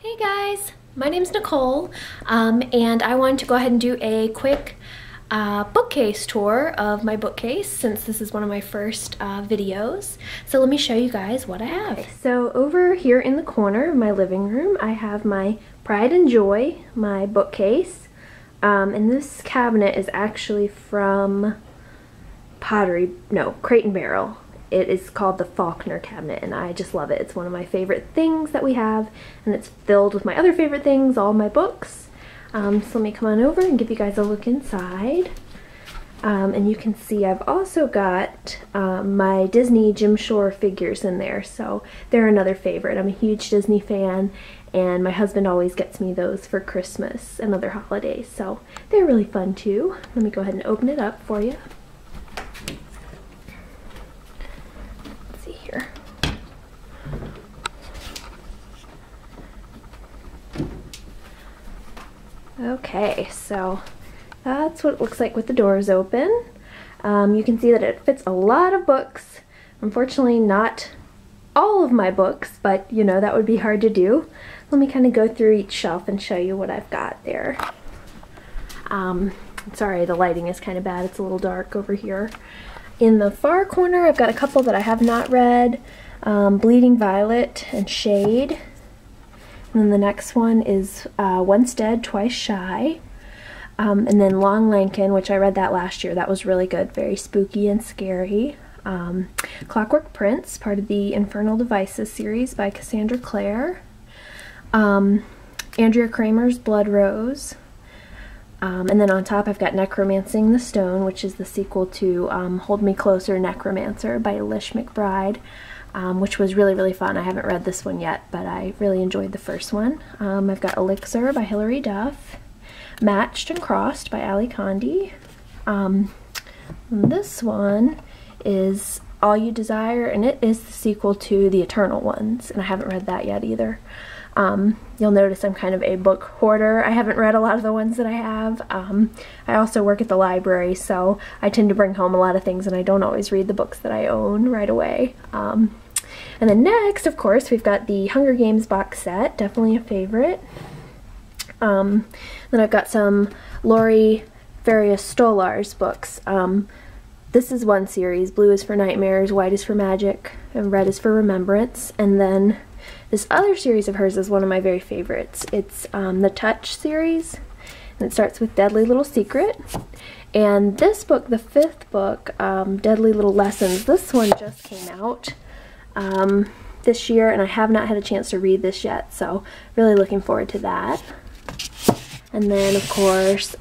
Hey guys, my name's Nicole, and I wanted to go ahead and do a quick bookcase tour of my bookcase since this is one of my first videos. So let me show you guys what I have. Okay, so over here in the corner of my living room, I have my Pride and Joy, my bookcase, and this cabinet is actually from Crate and Barrel. It is called the Faulkner cabinet, and I just love it. It's one of my favorite things that we have, and it's filled with my other favorite things, all my books. So let me come on over and give you guys a look inside. And you can see I've also got my Disney Jim Shore figures in there, so they're another favorite. I'm a huge Disney fan, and my husband always gets me those for Christmas and other holidays, so they're really fun too. Let me go ahead and open it up for you. Here. Okay, so that's what it looks like with the doors open. You can see that it fits a lot of books. Unfortunately, not all of my books, but you know, that would be hard to do. Let me kind of go through each shelf and show you what I've got there. Sorry, the lighting is kind of bad. It's a little dark over here. In the far corner, I've got a couple that I have not read, Bleeding Violet and Shade. And then the next one is Once Dead, Twice Shy. And then Long Lankin, which I read that last year. That was really good, very spooky and scary. Clockwork Prince, part of the Infernal Devices series by Cassandra Clare. Andrea Kramer's Blood Rose. And then on top I've got Necromancing the Stone, which is the sequel to Hold Me Closer, Necromancer by Lish McBride, which was really, really fun. I haven't read this one yet, but I really enjoyed the first one. I've got Elixir by Hilary Duff, Matched and Crossed by Ali Condie. This one is All You Desire, and it is the sequel to The Eternal Ones, and I haven't read that yet either. You'll notice I'm kind of a book hoarder. I haven't read a lot of the ones that I have. I also work at the library, so I tend to bring home a lot of things, and I don't always read the books that I own right away. And then next, of course, we've got the Hunger Games box set, definitely a favorite. Then I've got some Laurie Farias Stolar's books. This is one series. Blue is for Nightmares, White is for Magic, and Red is for Remembrance. And then this other series of hers is one of my very favorites. It's the Touch series, and it starts with Deadly Little Secret. And this book, the fifth book, Deadly Little Lessons, this one just came out this year, and I have not had a chance to read this yet, so really looking forward to that. And then, of course,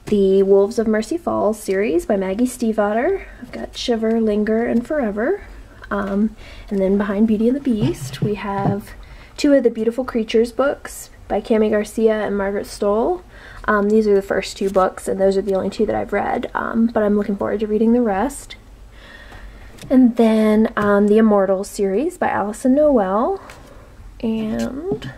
the Wolves of Mercy Falls series by Maggie Stiefvater. I've got Shiver, Linger, and Forever. And then behind Beauty and the Beast, we have two of the Beautiful Creatures books by Cami Garcia and Margaret Stoll. These are the first two books, and those are the only two that I've read, but I'm looking forward to reading the rest. And then the Immortals series by Alison Noel. And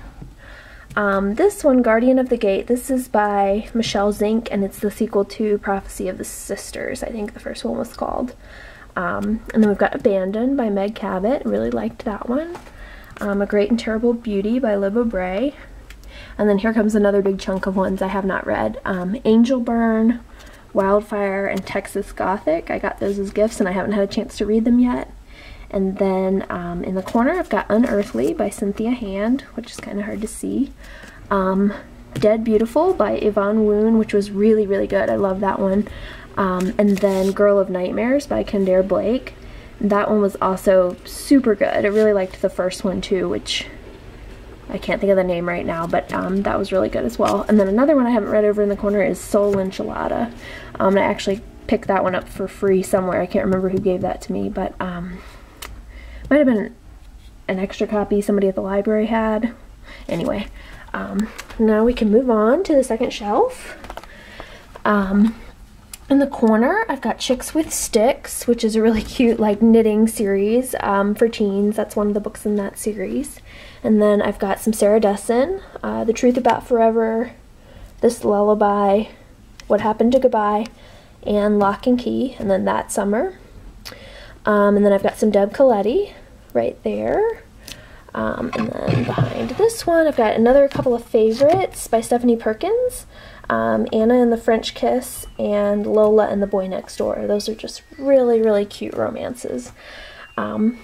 this one, Guardian of the Gate, this is by Michelle Zink, and it's the sequel to Prophecy of the Sisters, I think the first one was called. And then we've got Abandoned by Meg Cabot. Really liked that one. A Great and Terrible Beauty by Libba Bray. And then here comes another big chunk of ones I have not read. Angel Burn, Wildfire, and Texas Gothic. I got those as gifts, and I haven't had a chance to read them yet. And then in the corner I've got Unearthly by Cynthia Hand, which is kind of hard to see. Dead Beautiful by Yvonne Woon, which was really, really good. I love that one. And then Girl of Nightmares by Kendare Blake. That one was also super good. I really liked the first one too, which I can't think of the name right now, but that was really good as well. And then another one I haven't read over in the corner is Soul Enchilada. I actually picked that one up for free somewhere. I can't remember who gave that to me, but might have been an extra copy somebody at the library had. Anyway, now we can move on to the second shelf. In the corner, I've got Chicks with Sticks, which is a really cute, like, knitting series for teens. That's one of the books in that series. And then I've got some Sarah Dessen, The Truth About Forever, This Lullaby, What Happened to Goodbye, and Lock and Key, and then That Summer. And then I've got some Deb Coletti right there. And then behind this one, I've got another couple of favorites by Stephanie Perkins. Anna and the French Kiss and Lola and the Boy Next Door. Those are just really, really cute romances. And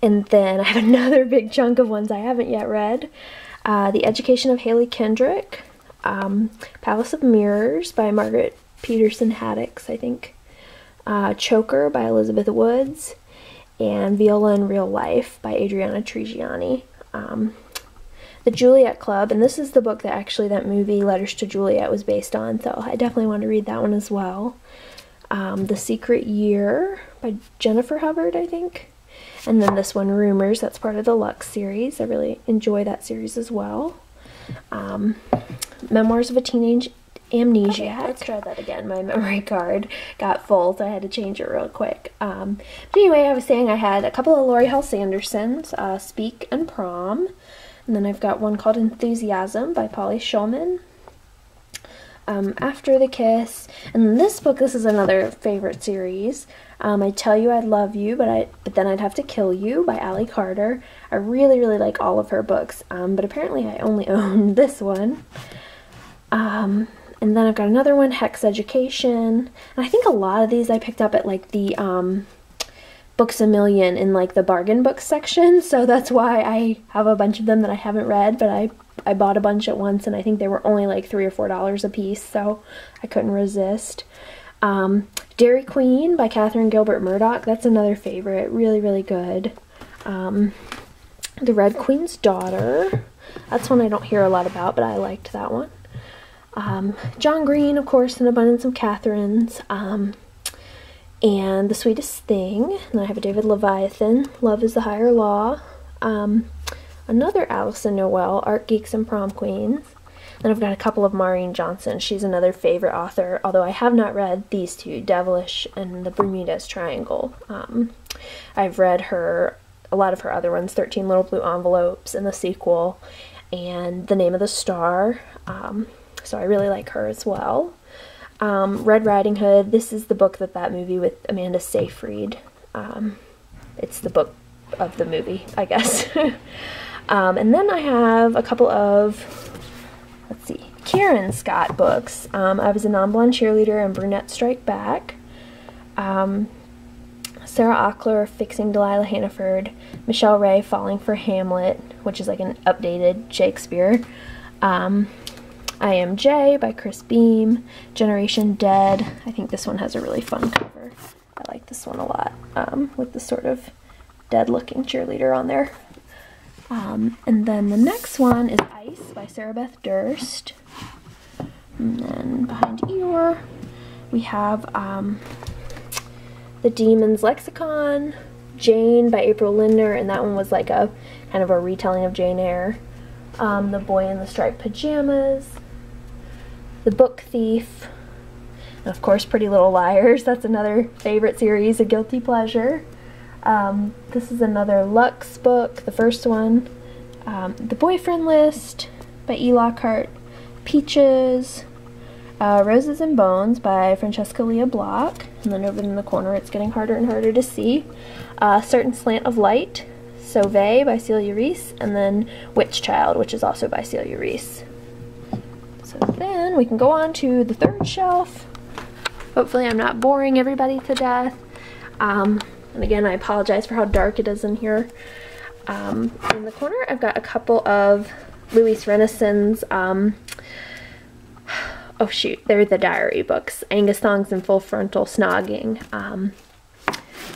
then I have another big chunk of ones I haven't yet read. The Education of Haley Kendrick, Palace of Mirrors by Margaret Peterson Haddix, I think, Choker by Elizabeth Woods, and Viola in Real Life by Adriana Trigiani. The Juliet Club, and this is the book that actually that movie Letters to Juliet was based on, so I definitely want to read that one as well. The Secret Year by Jennifer Hubbard, I think. And then this one, Rumors, that's part of the Lux series. I really enjoy that series as well. Memoirs of a Teenage Amnesiac. Okay, let's try that again. My memory card got full, so I had to change it real quick. But anyway, I was saying I had a couple of Laurie Hall Sandersons, Speak and Prom. And then I've got one called Enthusiasm by Polly Shulman. After the Kiss. And this book, this is another favorite series. I Tell You I Love You, but Then I'd Have to Kill You by Ally Carter. I really, really like all of her books, but apparently I only own this one. And then I've got another one, Hex Education. And I think a lot of these I picked up at like the Books A Million in like the bargain book section, so that's why I have a bunch of them that I haven't read, but I bought a bunch at once, and I think they were only like $3 or $4 a piece, so I couldn't resist. Dairy Queen by Catherine Gilbert Murdoch, that's another favorite, really, really good. The Red Queen's Daughter, that's one I don't hear a lot about, but I liked that one. John Green, of course, An Abundance of Catherines. And The Sweetest Thing. And then I have a David Leviathan, Love is the Higher Law. Another Alison Noel, Art Geeks and Prom Queens. Then I've got a couple of Maureen Johnson. She's another favorite author, although I have not read these two, Devilish and The Bermudas Triangle. I've read a lot of her other ones, 13 Little Blue Envelopes and the sequel, and The Name of the Star. So I really like her as well. Red Riding Hood, this is the book that movie with Amanda Seyfried. It's the book of the movie, I guess. And then I have a couple of, let's see, Karen Scott books. I Was a Non-Blonde Cheerleader and Brunette Strike Back. Sarah Ockler, Fixing Delilah Hannaford. Michelle Ray, Falling for Hamlet, which is like an updated Shakespeare. I Am Jay by Chris Beam. Generation Dead. I think this one has a really fun cover. I like this one a lot, with the sort of dead-looking cheerleader on there. And then the next one is Ice by Sarah Beth Durst. And then behind Eeyore, we have The Demon's Lexicon, Jane by April Lindner, and that one was like a kind of a retelling of Jane Eyre. The Boy in the Striped Pajamas, The Book Thief, and of course Pretty Little Liars. That's another favorite series, a guilty pleasure. This is another Lux book, the first one. The Boyfriend List by E. Lockhart. Peaches, Roses and Bones by Francesca Leah Block, and then over in the corner it's getting harder and harder to see. Certain Slant of Light, Sauvé by Celia Reese, and then Witch Child, which is also by Celia Reese. So then we can go on to the third shelf. Hopefully I'm not boring everybody to death. And again, I apologize for how dark it is in here. In the corner I've got a couple of Louise Rennison's, oh shoot, they're the diary books, Angus Thongs and Full Frontal Snogging,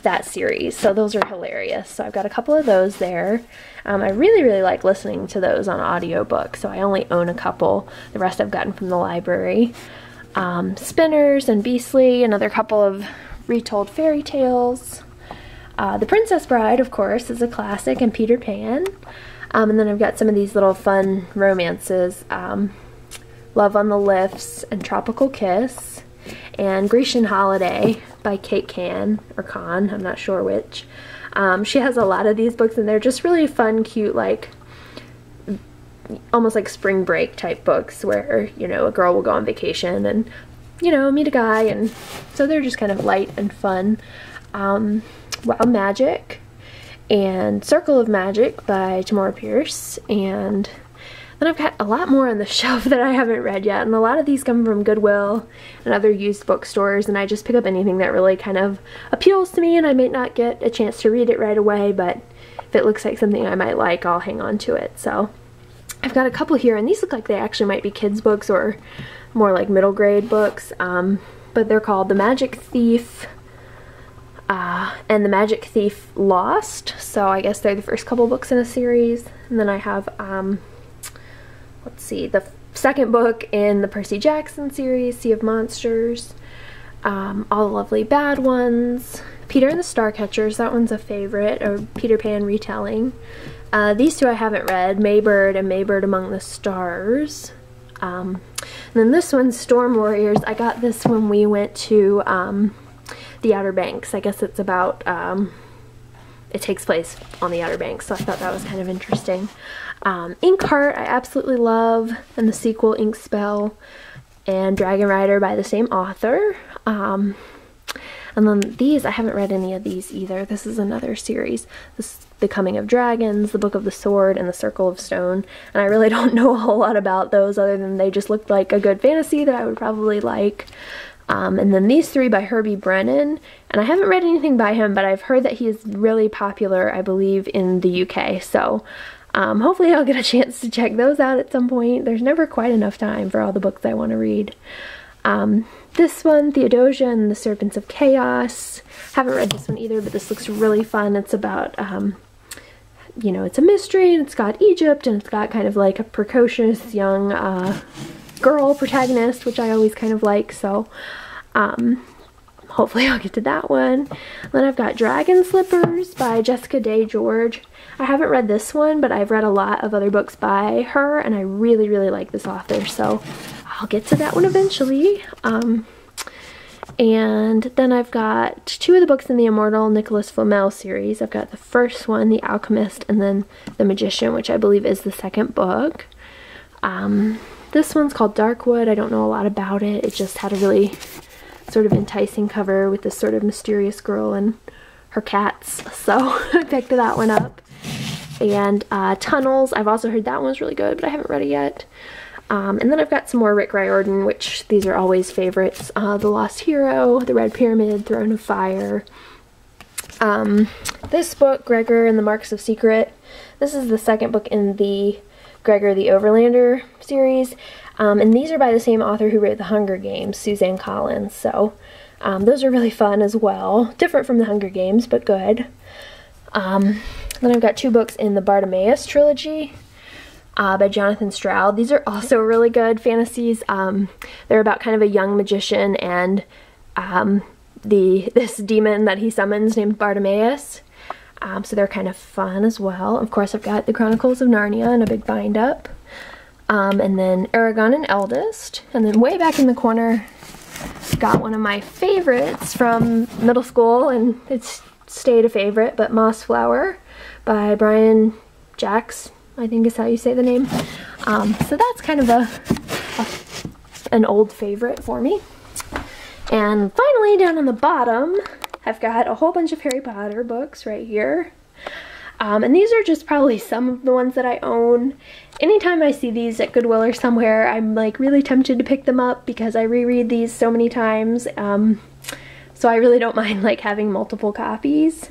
that series. So those are hilarious. So I've got a couple of those there. I really, really like listening to those on audiobook, so I only own a couple. The rest I've gotten from the library. Spinners and Beastly, another couple of retold fairy tales. The Princess Bride, of course, is a classic, and Peter Pan. And then I've got some of these little fun romances. Love on the Lifts and Tropical Kiss, and Grecian Holiday by Kate Can, or Kahn, I'm not sure which. She has a lot of these books, and they're just really fun, cute, like, almost like spring break type books where, you know, a girl will go on vacation and, you know, meet a guy, and so they're just kind of light and fun. Wild Magic, and Circle of Magic by Tamora Pierce, and then I've got a lot more on the shelf that I haven't read yet, and a lot of these come from Goodwill and other used bookstores, and I just pick up anything that really kind of appeals to me, and I may not get a chance to read it right away, but if it looks like something I might like, I'll hang on to it. So I've got a couple here, and these look like they actually might be kids books or more like middle grade books, but they're called The Magic Thief and The Magic Thief Lost, so I guess they're the first couple books in a series. And then I have let's see, the second book in the Percy Jackson series, Sea of Monsters, All the Lovely Bad Ones, Peter and the Starcatchers, that one's a favorite, or Peter Pan retelling. These two I haven't read, Maybird and Maybird Among the Stars. And then this one's Storm Warriors. I got this when we went to the Outer Banks. I guess it's about, it takes place on the Outer Banks, so I thought that was kind of interesting. Inkheart I absolutely love, and the sequel Inkspell, and Dragon Rider by the same author. And then these, I haven't read any of these either. This is another series. This is The Coming of Dragons, The Book of the Sword, and The Circle of Stone. And I really don't know a whole lot about those other than they just looked like a good fantasy that I would probably like. And then these three by Herbie Brennan. And I haven't read anything by him, but I've heard that he is really popular, I believe, in the UK. So hopefully I'll get a chance to check those out at some point. There's never quite enough time for all the books I want to read. This one, Theodosia and the Serpents of Chaos. Haven't read this one either, but this looks really fun. It's about, you know, it's a mystery, and it's got Egypt, and it's got kind of like a precocious young girl protagonist, which I always kind of like, so hopefully I'll get to that one. Then I've got Dragon Slippers by Jessica Day George. I haven't read this one, but I've read a lot of other books by her, and I really, really like this author, so I'll get to that one eventually. And then I've got two of the books in the Immortal Nicholas Flamel series. I've got the first one, The Alchemist, and then The Magician, which I believe is the second book. This one's called Darkwood. I don't know a lot about it. It just had a really sort of enticing cover with this sort of mysterious girl and her cats, so I picked that one up. And Tunnels, I've also heard that one's really good, but I haven't read it yet. And then I've got some more Rick Riordan, which these are always favorites. The Lost Hero, The Red Pyramid, Throne of Fire. This book, Gregor and the Marks of Secret, this is the second book in the Gregor the Overlander series. And these are by the same author who wrote The Hunger Games, Suzanne Collins. So those are really fun as well. Different from The Hunger Games, but good. Then I've got two books in the Bartimaeus trilogy by Jonathan Stroud. These are also really good fantasies. They're about kind of a young magician and this demon that he summons named Bartimaeus. So they're kind of fun as well. Of course, I've got The Chronicles of Narnia in a big bind-up. And then Aragon and Eldest. And then way back in the corner, got one of my favorites from middle school, and it's stayed a favorite, but Mossflower by Brian Jacks, I think is how you say the name. So that's kind of an old favorite for me. And finally, down on the bottom, I've got a whole bunch of Harry Potter books right here. And these are just probably some of the ones that I own. Anytime I see these at Goodwill or somewhere, I'm like really tempted to pick them up because I reread these so many times. So I really don't mind like having multiple copies.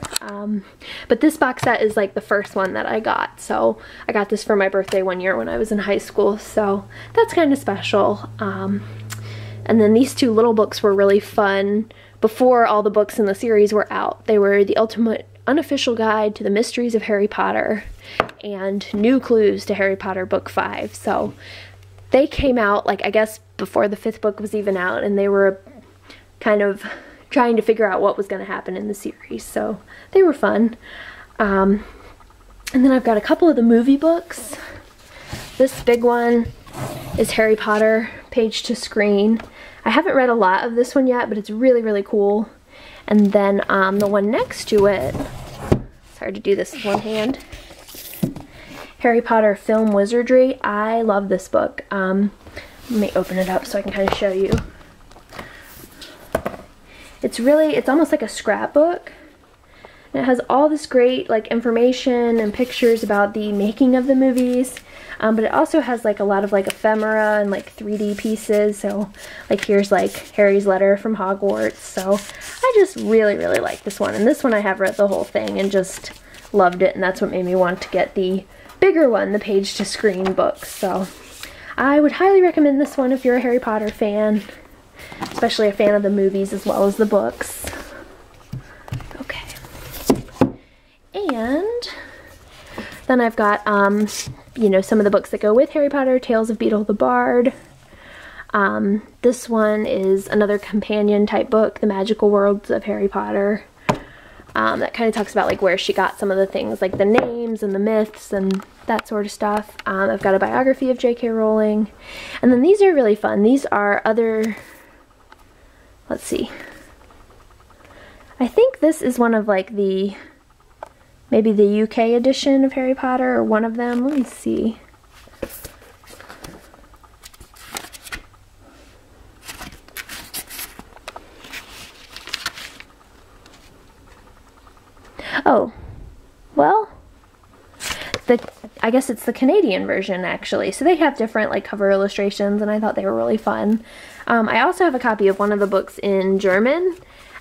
But this box set is like the first one that I got. So I got this for my birthday one year when I was in high school. So that's kind of special. And then these two little books were really fun before all the books in the series were out. They were The Ultimate Unofficial Guide to the Mysteries of Harry Potter and New Clues to Harry Potter Book 5. So they came out, like, I guess before the 5th book was even out, and they were kind of trying to figure out what was going to happen in the series. So they were fun. And then I've got a couple of the movie books. This big one is Harry Potter Page to Screen. I haven't read a lot of this one yet, but it's really, really cool. And then the one next to it, it's hard to do this with one hand, Harry Potter Film Wizardry. I love this book. Let me open it up so I can kind of show you. It's almost like a scrapbook. And it has all this great like information and pictures about the making of the movies. But it also has like a lot of like ephemera and like 3D pieces. So like here's like Harry's letter from Hogwarts. So I just really, really like this one. And this one I have read the whole thing and just loved it. And that's what made me want to get the bigger one, the page to screen book. So I would highly recommend this one if you're a Harry Potter fan, especially a fan of the movies as well as the books. Okay. And then I've got, you know, some of the books that go with Harry Potter, Tales of Beedle the Bard. This one is another companion type book, The Magical Worlds of Harry Potter. That kind of talks about like where she got some of the things, like the names and the myths and that sort of stuff. I've got a biography of J.K. Rowling. And then these are really fun. These are other, let's see. I think this is one of like the, maybe the UK edition of Harry Potter, or one of them. Let me see. Oh, well, I guess it's the Canadian version actually. So they have different like cover illustrations, and I thought they were really fun. I also have a copy of one of the books in German,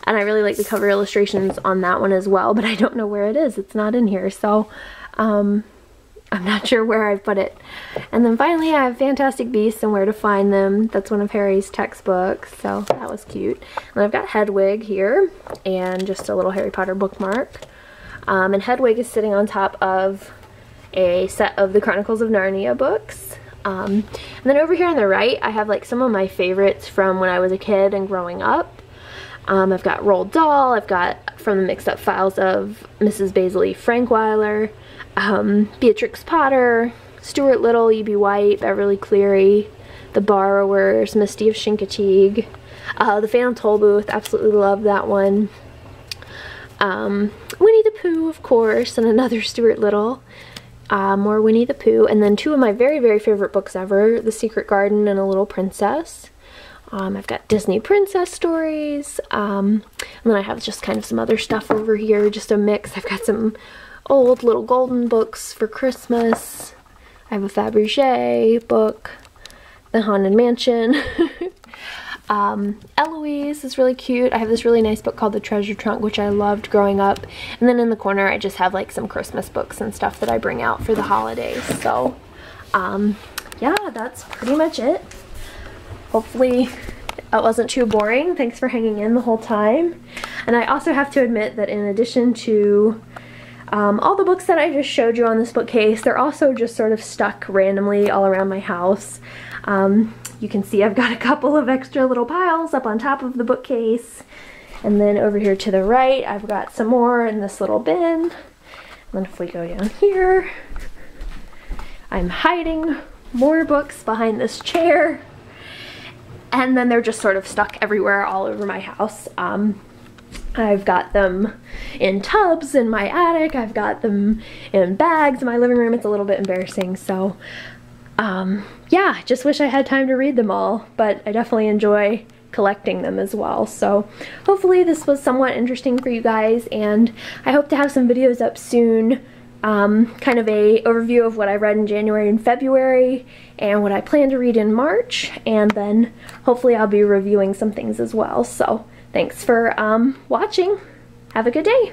and I really like the cover illustrations on that one as well, but I don't know where it is. It's not in here, so I'm not sure where I put it. And then finally I have Fantastic Beasts and Where to Find Them. That's one of Harry's textbooks, so that was cute. And I've got Hedwig here, and just a little Harry Potter bookmark. And Hedwig is sitting on top of a set of the Chronicles of Narnia books. And then over here on the right, I have like some of my favorites from when I was a kid and growing up. I've got Roald Dahl, I've got From the Mixed Up Files of Mrs. Basil E. Frankweiler, Beatrix Potter, Stuart Little, E.B. White, Beverly Cleary, The Borrowers, Misty of Chincoteague, The Phantom Tollbooth, absolutely love that one. Winnie the Pooh, of course, and another Stuart Little. More Winnie the Pooh, and then two of my very, very favorite books ever, The Secret Garden and A Little Princess. I've got Disney princess stories, and then I have just kind of some other stuff over here, just a mix. I've got some old little golden books for Christmas. I have a Fabergé book, The Haunted Mansion. Eloise is really cute. I have this really nice book called The Treasure Trunk, which I loved growing up. And then in the corner I just have like some Christmas books and stuff that I bring out for the holidays. So yeah, that's pretty much it. Hopefully it wasn't too boring. Thanks for hanging in the whole time. And I also have to admit that in addition to all the books that I just showed you on this bookcase, they're also just sort of stuck randomly all around my house. You can see I've got a couple of extra little piles up on top of the bookcase. And then over here to the right, I've got some more in this little bin. And then if we go down here, I'm hiding more books behind this chair. And then they're just sort of stuck everywhere all over my house. I've got them in tubs in my attic. I've got them in bags in my living room. It's a little bit embarrassing, so yeah, just wish I had time to read them all, but I definitely enjoy collecting them as well. So hopefully this was somewhat interesting for you guys, and I hope to have some videos up soon, kind of a overview of what I read in January and February and what I plan to read in March, and then hopefully I'll be reviewing some things as well. So thanks for watching. Have a good day.